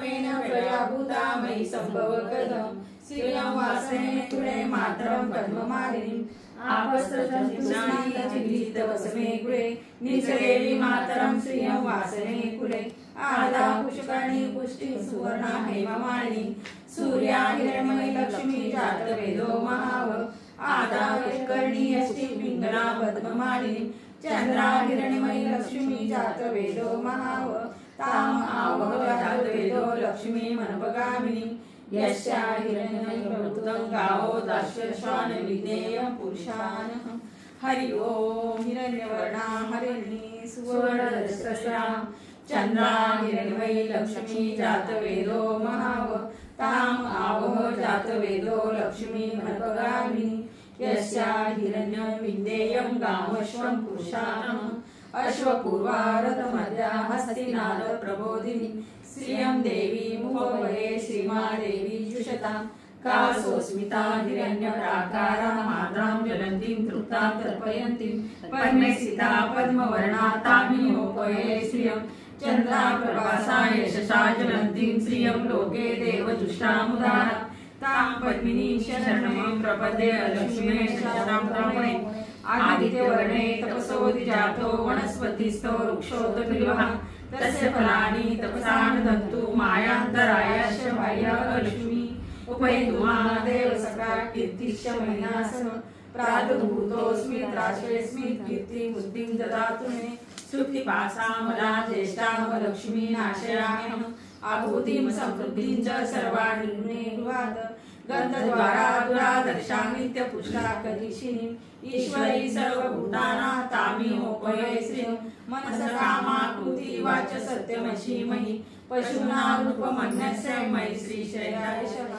क्रमेण प्रजाभूता मयि संभवकदम् श्रियं वासने कुले मातरं पद्ममालिनीं आपस्तचन्द्रस्नानचिलितवसने कुले निचदेवी मातरं श्रियं वासने कुले आदा पुष्करणी पुष्टि सुवर्णा हेममालिनी सूर्या हिरण्मयी लक्ष्मी जातवेदो महाव आदा पुष्करणी अष्टि पिंगला पद्ममालिनी चंद्रा हिरण्मयी लक्ष्मी जातवेदो महाव ताम आवह जातवेदो लक्ष्मी मनपगामिनी यस्या हिरण्मयी प्रभुतं गावो दास्यश्वान विज्ञेयं पुरुषानः हरि ओम हिरण्यवर्णा हरिणी सुवर्णरजस्रसा चंद्रा हिरण्मयी लक्ष्मी जातवेदो महाव ताम आवह जातवेदो लक्ष्मी मनपगामिनी यस्या हिरण्यं विज्ञेयं गावश्वं पुरुषानः अश्वपूर्वारथमद्या हस्तिनाद प्रबोधिनी श्रियं देवी मुपवये श्रीमादेवी जुषतां कासोस्मिता हिरण्यप्राकारा माद्रां ज्वलन्तीं तृप्तां तर्पयन्तीं पद्मे स्थिता पद्मवर्णा तामिहोपये श्रियं चन्द्रा प्रभासा यशसा ज्वलन्तीं श्रियं लोके देवजुष्टामुदारा तां पद्मिनीं शरणं प्रपद्ये लक्ष्मीं शरणं प्रपणे आदित्यवर्णे तपसोऽधिजातो वनस्पतिस्थो वृक्षोत्तबिल्वः तस्य फलानि तपसा दन्तु मायान्तरायाश्च बाह्या लक्ष्मी उपैतु महादेव सखा कीर्तिश्च मयिनासः प्रादुर्भूतोऽस्मि त्रास्वेऽस्मि कीर्तिं बुद्धिं ददातु मे सुप्तिपासामला ज्येष्ठां लक्ष्मी नाशयाम्यहम् आभूतिं समृद्धिं च सर्वाणि गुणैर्वाद गन्धद्वारा दुरादर्शा नित्यपुष्टाकरीषिणीम् ईश्वरी सर्वभूतानां तामिहोपये श्रियं मनसा कामाकृति वाच सत्यमसि मयि पशूनां रूपमन्यस्य मयि श्रीशैलाशः